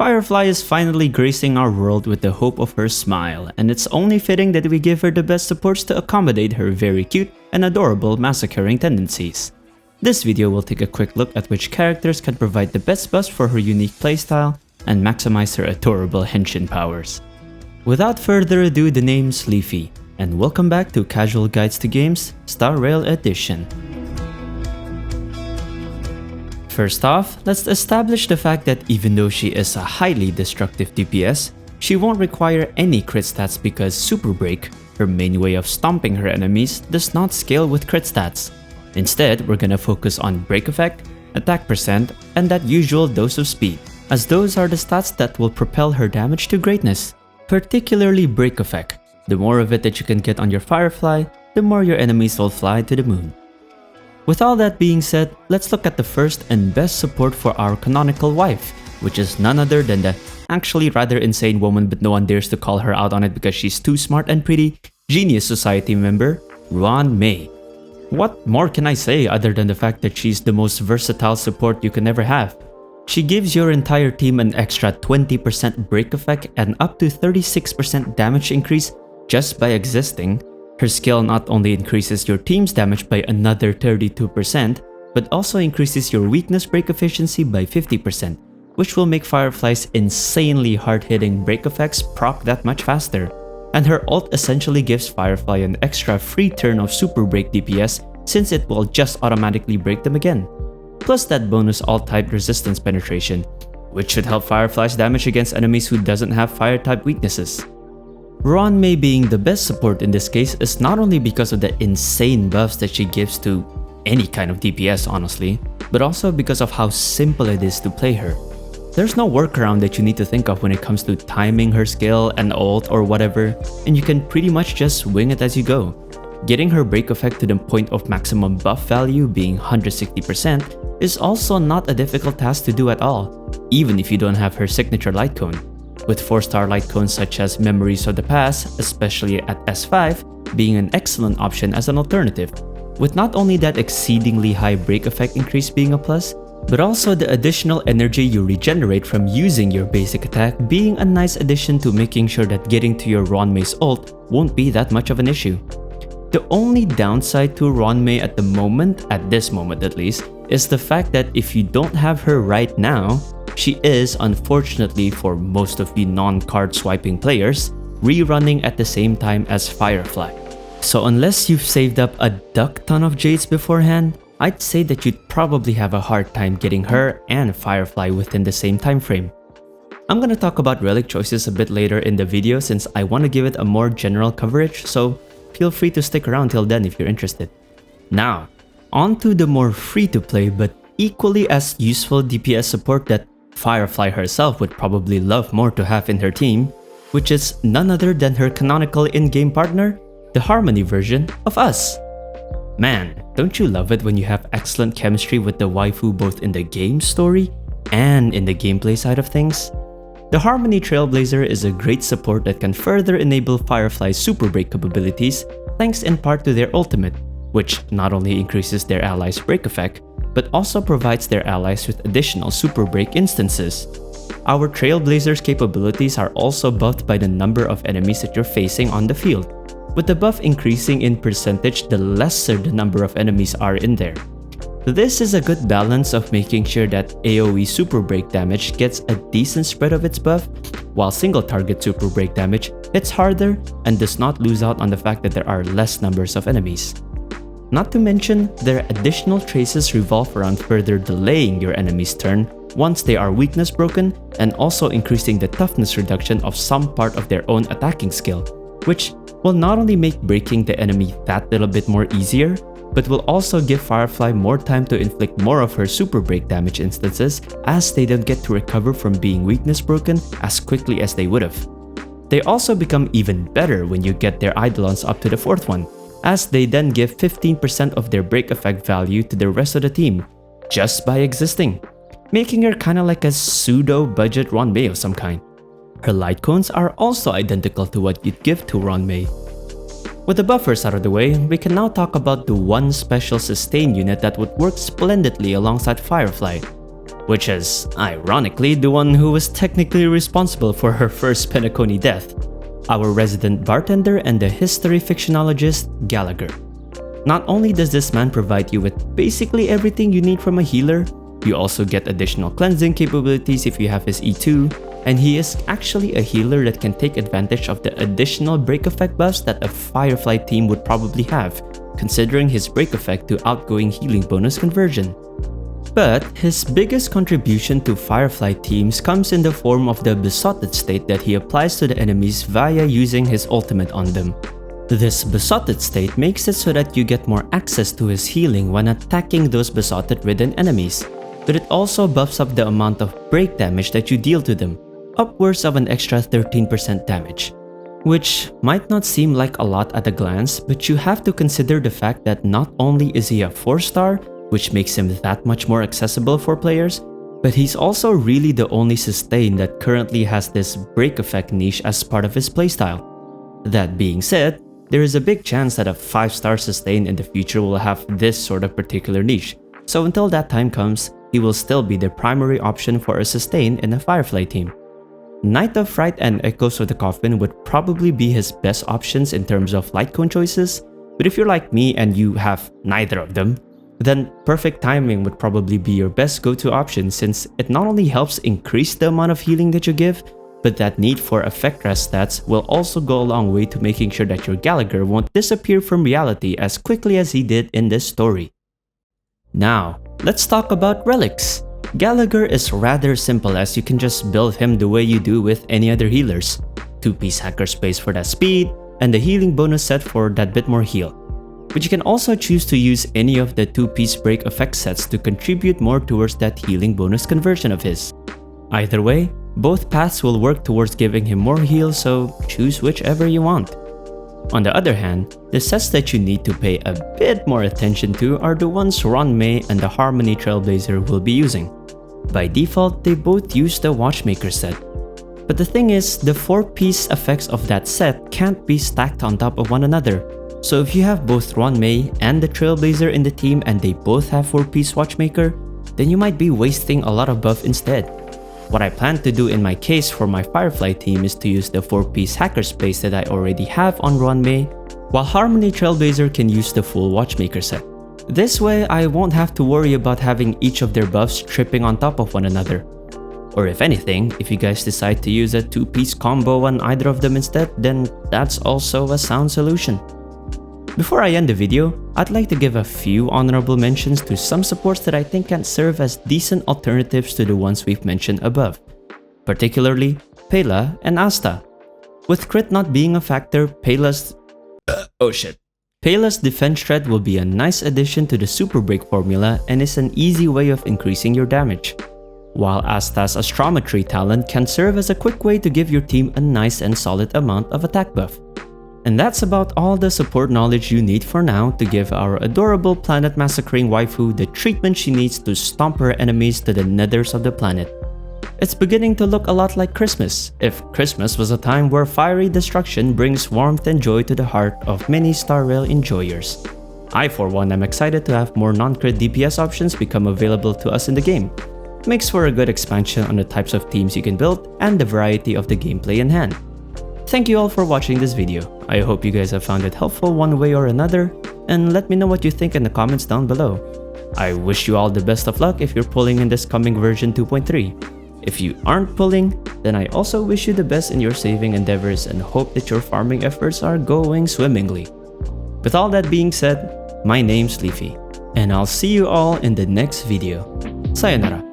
Firefly is finally gracing our world with the hope of her smile, and it's only fitting that we give her the best supports to accommodate her very cute and adorable massacring tendencies. This video will take a quick look at which characters can provide the best buffs for her unique playstyle and maximize her adorable henshin powers. Without further ado, the name's Leafy, and welcome back to Casual Guides to Games Star Rail Edition. First off, let's establish the fact that even though she is a highly destructive DPS, she won't require any crit stats because Super Break, her main way of stomping her enemies, does not scale with crit stats. Instead, we're gonna focus on break effect, attack percent, and that usual dose of speed, as those are the stats that will propel her damage to greatness. Particularly break effect. The more of it that you can get on your Firefly, the more your enemies will fly to the moon. With all that being said, let's look at the first and best support for our canonical wife, which is none other than the actually rather insane woman but no one dares to call her out on it because she's too smart and pretty, Genius Society member, Ruan-Mei. What more can I say other than the fact that she's the most versatile support you can ever have? She gives your entire team an extra 20% break effect and up to 36% damage increase just by existing. Her skill not only increases your team's damage by another 32%, but also increases your weakness break efficiency by 50%, which will make Firefly's insanely hard-hitting break effects proc that much faster. And her ult essentially gives Firefly an extra free turn of super break DPS since it will just automatically break them again. Plus that bonus alt-type resistance penetration, which should help Firefly's damage against enemies who doesn't have fire-type weaknesses. Ruan-Mei being the best support in this case is not only because of the insane buffs that she gives to any kind of DPS honestly, but also because of how simple it is to play her. There's no workaround that you need to think of when it comes to timing her skill and ult or whatever, and you can pretty much just wing it as you go. Getting her break effect to the point of maximum buff value being 160% is also not a difficult task to do at all, even if you don't have her signature light cone. With 4-star light cones such as Memories of the Past, especially at S5, being an excellent option as an alternative, with not only that exceedingly high break effect increase being a plus, but also the additional energy you regenerate from using your basic attack being a nice addition to making sure that getting to your Ruan-Mei's ult won't be that much of an issue. The only downside to Ruan-Mei at this moment at least, is the fact that if you don't have her right now, she is, unfortunately for most of the non-card swiping players, rerunning at the same time as Firefly. So unless you've saved up a duck ton of jades beforehand, I'd say that you'd probably have a hard time getting her and Firefly within the same time frame. I'm gonna talk about relic choices a bit later in the video since I want to give it a more general coverage, so feel free to stick around till then if you're interested. Now, on to the more free-to-play but equally as useful DPS support that Firefly herself would probably love more to have in her team, which is none other than her canonical in-game partner, the Harmony version of us. Man, don't you love it when you have excellent chemistry with the waifu both in the game story and in the gameplay side of things? The Harmony Trailblazer is a great support that can further enable Firefly's super break capabilities thanks in part to their ultimate, which not only increases their allies' break effect, but also provides their allies with additional super break instances. Our Trailblazer's capabilities are also buffed by the number of enemies that you're facing on the field, with the buff increasing in percentage the lesser the number of enemies are in there. This is a good balance of making sure that AoE super break damage gets a decent spread of its buff, while single target super break damage hits harder and does not lose out on the fact that there are less numbers of enemies. Not to mention, their additional traces revolve around further delaying your enemy's turn once they are weakness broken and also increasing the toughness reduction of some part of their own attacking skill, which will not only make breaking the enemy that little bit more easier, but will also give Firefly more time to inflict more of her super break damage instances as they don't get to recover from being weakness broken as quickly as they would have. They also become even better when you get their Eidolons up to the 4th one, as they then give 15% of their break effect value to the rest of the team, just by existing, making her kinda like a pseudo-budget Ruan-Mei of some kind. Her light cones are also identical to what you'd give to Ruan-Mei. With the buffers out of the way, we can now talk about the one special sustain unit that would work splendidly alongside Firefly. which is, ironically, the one who was technically responsible for her first Penacony death, our resident bartender and the history fictionologist Gallagher. Not only does this man provide you with basically everything you need from a healer, you also get additional cleansing capabilities if you have his E2, and he is actually a healer that can take advantage of the additional break effect buffs that a Firefly team would probably have, considering his break effect to outgoing healing bonus conversion. But his biggest contribution to Firefly teams comes in the form of the besotted state that he applies to the enemies via using his ultimate on them. This besotted state makes it so that you get more access to his healing when attacking those besotted ridden enemies, but it also buffs up the amount of break damage that you deal to them, upwards of an extra 13% damage. Which might not seem like a lot at a glance, but you have to consider the fact that not only is he a 4-star, which makes him that much more accessible for players, but he's also really the only sustain that currently has this break effect niche as part of his playstyle. That being said, there is a big chance that a 5-star sustain in the future will have this sort of particular niche, so until that time comes, he will still be the primary option for a sustain in a Firefly team. Knight of Fright and Echoes of the Coffin would probably be his best options in terms of light cone choices, but if you're like me and you have neither of them, then Perfect Timing would probably be your best go-to option since it not only helps increase the amount of healing that you give, but that need for effect rest stats will also go a long way to making sure that your Gallagher won't disappear from reality as quickly as he did in this story. Now, let's talk about Relics. Gallagher is rather simple as you can just build him the way you do with any other healers. 2-piece hacker space for that speed, and the healing bonus set for that bit more heal. But you can also choose to use any of the 2-piece break effect sets to contribute more towards that healing bonus conversion of his. Either way, both paths will work towards giving him more heal, so choose whichever you want. On the other hand, the sets that you need to pay a bit more attention to are the ones Ron May and the Harmony Trailblazer will be using. By default, they both use the Watchmaker set. But the thing is, the 4-piece effects of that set can't be stacked on top of one another. So if you have both Ron May and the Trailblazer in the team and they both have 4-piece Watchmaker, then you might be wasting a lot of buff instead. What I plan to do in my case for my Firefly team is to use the 4-piece hacker space that I already have on Ron May, while Harmony Trailblazer can use the full Watchmaker set. This way, I won't have to worry about having each of their buffs tripping on top of one another. Or if anything, if you guys decide to use a 2-piece combo on either of them instead, then that's also a sound solution. Before I end the video, I'd like to give a few honorable mentions to some supports that I think can serve as decent alternatives to the ones we've mentioned above, particularly Pela and Asta. With crit not being a factor, Pela's defense shred will be a nice addition to the super break formula and is an easy way of increasing your damage, while Asta's astrometry talent can serve as a quick way to give your team a nice and solid amount of attack buff. And that's about all the support knowledge you need for now to give our adorable planet massacring waifu the treatment she needs to stomp her enemies to the nethers of the planet. It's beginning to look a lot like Christmas, if Christmas was a time where fiery destruction brings warmth and joy to the heart of many Star Rail enjoyers. I for one am excited to have more non-crit DPS options become available to us in the game. It makes for a good expansion on the types of teams you can build and the variety of the gameplay in hand. Thank you all for watching this video. I hope you guys have found it helpful one way or another, and let me know what you think in the comments down below. I wish you all the best of luck if you're pulling in this coming version 2.3. If you aren't pulling, then I also wish you the best in your saving endeavors and hope that your farming efforts are going swimmingly. With all that being said, my name's Leafy, and I'll see you all in the next video. Sayonara.